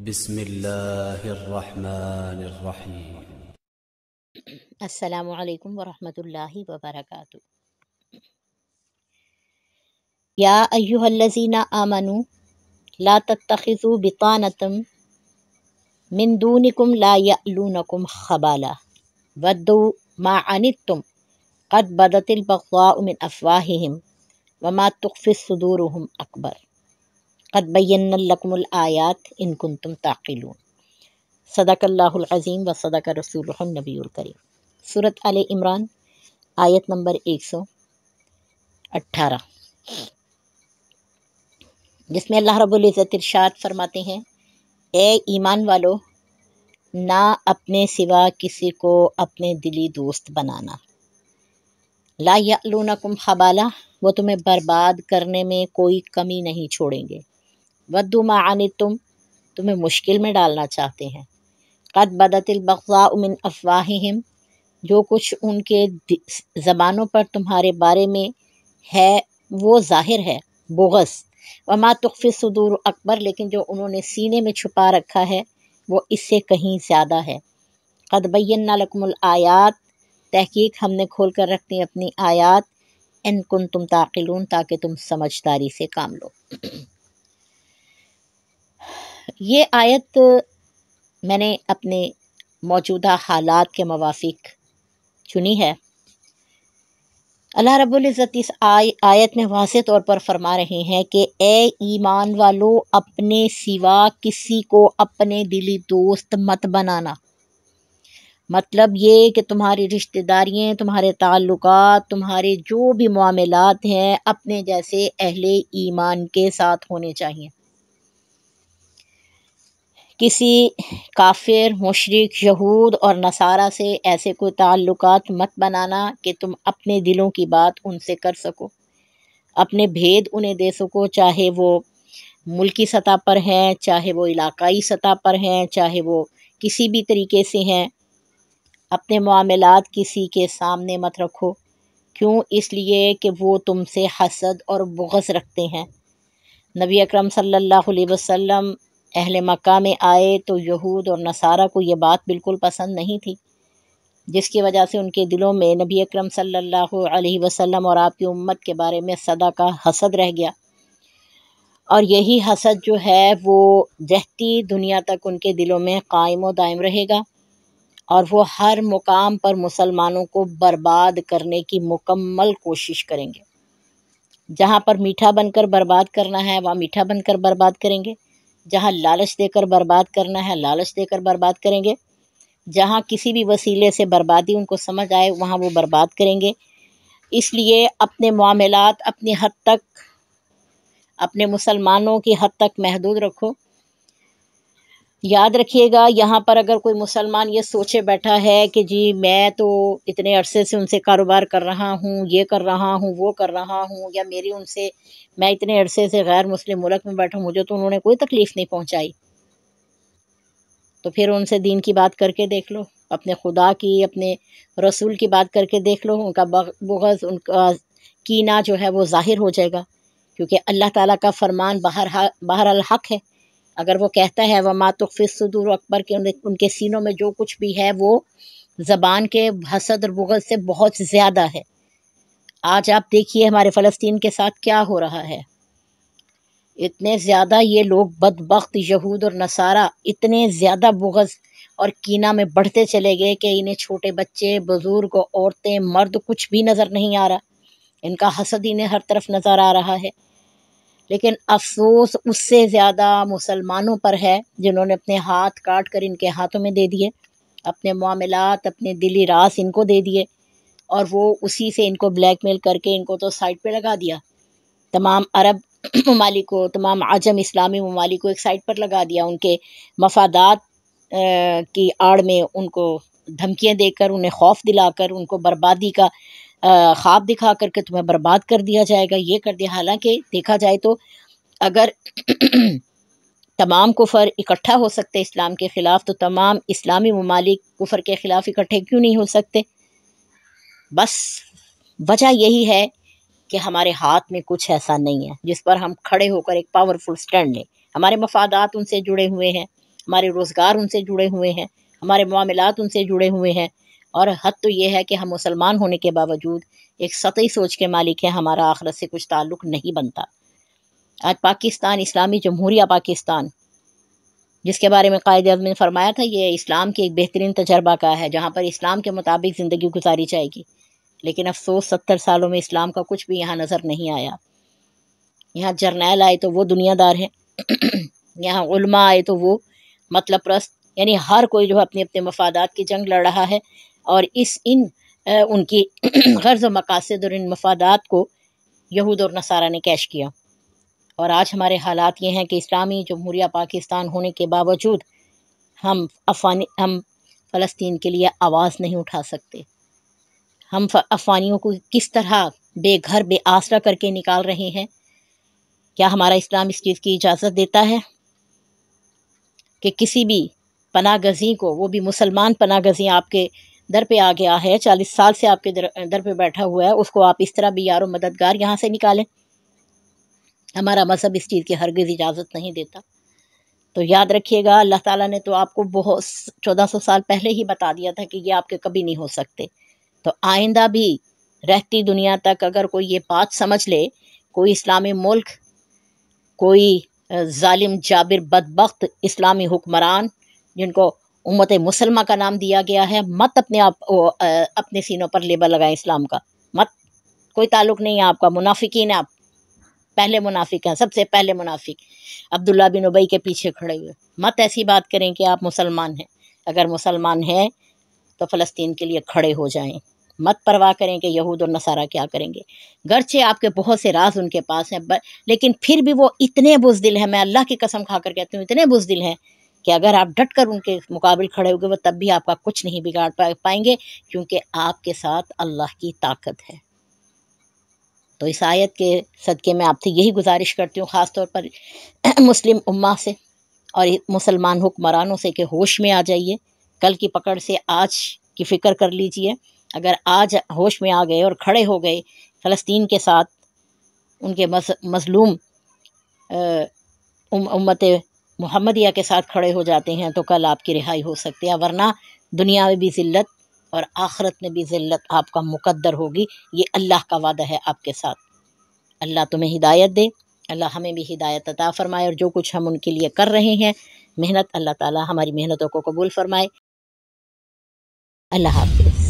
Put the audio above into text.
بسم اللہ الرحمن الرحیم۔ السلام علیکم ورحمۃ اللہ وبرکاتہ۔ یا ایہا الذین آمنوا لا تتخذوا بطانة من دونکم لا یألونکم خبالا ودوا ما عنتم قد بدت البغضاء من افواہہم وما تخفی صدورہم اکبر قد بینا لکم الآیات ان کنتم تعقلون۔ صدق اللہ العظیم و صدق رسولہ النبی الکریم۔ سورۃ آل عمران آیت نمبر 118، جس میں اللہ رب العزت ارشاد فرماتے ہیں، اے ایمان والو، نہ اپنے سوا کسی کو اپنے دلی دوست بنانا۔ لا یألونکم خبالا، وہ تمہیں برباد کرنے میں کوئی کمی نہیں چھوڑیں گے۔ ودوا ما عنتم، تمہیں مشکل میں ڈالنا چاہتے ہیں۔ قد بدت البغضاء من افواہہم، جو کچھ ان کے زبانوں پر تمہارے بارے میں ہے وہ ظاہر ہے، بغض۔ وما تخفی الصدور اکبر، لیکن جو انہوں نے سینے میں چھپا رکھا ہے وہ اس سے کہیں زیادہ ہے۔ قد بینا لکم الآیات، تحقیق ہم نے کھول کر رکھ دی اپنی آیات، ان کنتم تعقلون، تاکہ تم سمجھداری سے کام لو۔ یہ آیت میں نے اپنے موجودہ حالات کے موافق چنی ہے۔ اللہ رب العزت اس آیت میں واضح طور پر فرما رہے ہیں کہ اے ایمان والو، اپنے سوا کسی کو اپنے دلی دوست مت بنانا۔ مطلب یہ کہ تمہاری رشتہ داریاں، تمہارے تعلقات، تمہارے جو بھی معاملات ہیں اپنے جیسے اہل ایمان کے ساتھ ہونے چاہیے۔ کسی کافر، مشرک، یہود اور نصارہ سے ایسے کوئی تعلقات مت بنانا کہ تم اپنے دلوں کی بات ان سے کر سکو، اپنے بھید انہیں دے سکو، چاہے وہ ملکی سطح پر ہیں، چاہے وہ علاقائی سطح پر ہیں، چاہے وہ کسی بھی طریقے سے ہیں۔ اپنے معاملات کسی کے سامنے مت رکھو۔ کیوں؟ اس لیے کہ وہ تم سے حسد اور بغض رکھتے ہیں۔ نبی اکرم صلی اللہ علیہ وسلم اہل مکہ میں آئے تو یہود اور نصارہ کو یہ بات بالکل پسند نہیں تھی، جس کی وجہ سے ان کے دلوں میں نبی اکرم صلی اللہ علیہ وسلم اور آپ کی امت کے بارے میں صدا کا حسد رہ گیا، اور یہی حسد جو ہے وہ رہتی دنیا تک ان کے دلوں میں قائم و دائم رہے گا، اور وہ ہر مقام پر مسلمانوں کو برباد کرنے کی مکمل کوشش کریں گے۔ جہاں پر میٹھا بن کر برباد کرنا ہے وہاں میٹھا بن کر برباد کریں گے، جہاں لالچ دے کر برباد کرنا ہے لالچ دے کر برباد کریں گے، جہاں کسی بھی وسیلے سے بربادی ان کو سمجھ آئے وہاں وہ برباد کریں گے۔ اس لیے اپنے معاملات اپنی حد تک، اپنے مسلمانوں کی حد تک محدود رکھو۔ یاد رکھیے گا، یہاں پر اگر کوئی مسلمان یہ سوچے بیٹھا ہے کہ جی میں تو اتنے عرصے سے ان سے کاروبار کر رہا ہوں، یہ کر رہا ہوں، وہ کر رہا ہوں، یا میری ان سے، میں اتنے عرصے سے غیر مسلم ملک میں بیٹھا ہوں، مجھے تو انہوں نے کوئی تکلیف نہیں پہنچائی، تو پھر ان سے دین کی بات کر کے دیکھ لو، اپنے خدا کی، اپنے رسول کی بات کر کے دیکھ لو، ان کا بغض، ان کا کینہ جو ہے وہ ظاہر ہو جائے گا، کیونکہ اللہ تعالیٰ کا فرمان بہر الحق ہے۔ اگر وہ کہتا ہے وما تخفی الصدور اکبر، کہ ان کے سینوں میں جو کچھ بھی ہے وہ زبان کے حسد اور بغض سے بہت زیادہ ہے۔ آج آپ دیکھیے ہمارے فلسطین کے ساتھ کیا ہو رہا ہے، اتنے زیادہ یہ لوگ بدبخت یہود اور نصارہ اتنے زیادہ بغض اور کینہ میں بڑھتے چلے گئے کہ انہیں چھوٹے بچے، بزرگ، عورتیں، مرد کچھ بھی نظر نہیں آ رہا، ان کا حسد انہیں ہر طرف نظر آ رہا ہے۔ لیکن افسوس اس سے زیادہ مسلمانوں پر ہے جنہوں نے اپنے ہاتھ کاٹ کر ان کے ہاتھوں میں دے دیے، اپنے معاملات، اپنے دلی راز ان کو دے دیے، اور وہ اسی سے ان کو بلیک میل کر کے ان کو تو سائڈ پہ لگا دیا۔ تمام عرب ممالک کو، تمام عجم اسلامی ممالک کو ایک سائڈ پر لگا دیا، ان کے مفادات کی آڑ میں ان کو دھمکیاں دے کر، انہیں خوف دلا کر، ان کو بربادی کا خواب دکھا کر کے تمہیں برباد کر دیا جائے گا، یہ کر دیا۔ حالانکہ دیکھا جائے تو اگر تمام کفر اکٹھا ہو سکتے اسلام کے خلاف، تو تمام اسلامی ممالک کفر کے خلاف اکٹھے کیوں نہیں ہو سکتے؟ بس وجہ یہی ہے کہ ہمارے ہاتھ میں کچھ ایسا نہیں ہے جس پر ہم کھڑے ہو کر ایک پاورفل سٹینڈ لیں۔ ہمارے مفادات ان سے جڑے ہوئے ہیں، ہمارے روزگار ان سے جڑے ہوئے ہیں، ہمارے معاملات ان سے جڑے ہوئے ہیں، اور حد تو یہ ہے کہ ہم مسلمان ہونے کے باوجود ایک سطحی سوچ کے مالک ہیں، ہمارا آخرت سے کچھ تعلق نہیں بنتا۔ آج پاکستان، اسلامی جمہوریہ پاکستان، جس کے بارے میں قائد اعظم نے فرمایا تھا یہ اسلام کے ایک بہترین تجربہ کا ہے، جہاں پر اسلام کے مطابق زندگی گزاری جائے گی، لیکن افسوس 70 سالوں میں اسلام کا کچھ بھی یہاں نظر نہیں آیا۔ یہاں جرنیل آئے تو وہ دنیا دار ہیں، یہاں علماء آئے تو وہ مطلب پرست، یعنی ہر کوئی جو اپنے اپنے مفادات کی جنگ لڑ رہا ہے، اور ان کی غرض و مقاصد اور ان مفادات کو یہود اور نصارہ نے کیش کیا۔ اور آج ہمارے حالات یہ ہیں کہ اسلامی جمہوریہ پاکستان ہونے کے باوجود ہم فلسطین کے لیے آواز نہیں اٹھا سکتے۔ ہم افغانیوں کو کس طرح بے گھر بے آسرا کر کے نکال رہے ہیں؟ کیا ہمارا اسلام اس چیز کی اجازت دیتا ہے کہ کسی بھی پناہ گزین کو، وہ بھی مسلمان پناہ گزین آپ کے در پہ آ گیا ہے، 40 سال سے آپ کے در پہ بیٹھا ہوا ہے، اس کو آپ اس طرح بھی یار و مددگار یہاں سے نکالیں؟ ہمارا مذہب اس چیز کی ہرگز اجازت نہیں دیتا۔ تو یاد رکھیے گا، اللہ تعالیٰ نے تو آپ کو بہت 1400 سال پہلے ہی بتا دیا تھا کہ یہ آپ کے کبھی نہیں ہو سکتے۔ تو آئندہ بھی رہتی دنیا تک اگر کوئی یہ بات سمجھ لے، کوئی اسلامی ملک، کوئی ظالم جابر بدبخت اسلامی حکمران جن کو امت مسلمہ کا نام دیا گیا ہے، مت اپنے سینوں پر لیبل لگائیں اسلام کا، مت، کوئی تعلق نہیں ہے آپ کا، منافقین ہیں آپ، پہلے منافق ہیں، سب سے پہلے منافق عبداللہ بن ابی کے پیچھے کھڑے ہوئے۔ مت ایسی بات کریں کہ آپ مسلمان ہیں، اگر مسلمان ہیں تو فلسطین کے لیے کھڑے ہو جائیں، مت پرواہ کریں کہ یہود اور نصارہ کیا کریں گے۔ گرچہ آپ کے بہت سے راز ان کے پاس ہیں، لیکن پھر بھی وہ اتنے بزدل ہیں، میں اللہ کی قسم کھا کر کہتی ہوں، اتنے بزدل ہیں کہ اگر آپ ڈٹ کر ان کے مقابل کھڑے ہوگے وہ تب بھی آپ کا کچھ نہیں بگاڑ پائیں گے، کیونکہ آپ کے ساتھ اللہ کی طاقت ہے۔ تو اس آیت کے صدقے میں آپ سے یہی گزارش کرتی ہوں، خاص طور پر مسلم امہ سے اور مسلمان حکمرانوں سے، کہ ہوش میں آ جائیے، کل کی پکڑ سے آج کی فکر کر لیجئے۔ اگر آج ہوش میں آ گئے اور کھڑے ہو گئے فلسطین کے ساتھ، ان کے مظلوم امت محمدیہ کے ساتھ کھڑے ہو جاتے ہیں تو کل آپ کی رہائی ہو سکتی ہے، ورنہ دنیا میں بھی ذلت اور آخرت میں بھی ذلت آپ کا مقدر ہوگی۔ یہ اللہ کا وعدہ ہے آپ کے ساتھ۔ اللہ تمہیں ہدایت دے، اللہ ہمیں بھی ہدایت عطا فرمائے، اور جو کچھ ہم ان کے لیے کر رہے ہیں محنت، اللہ تعالی ہماری محنتوں کو قبول فرمائے۔ اللہ حافظ۔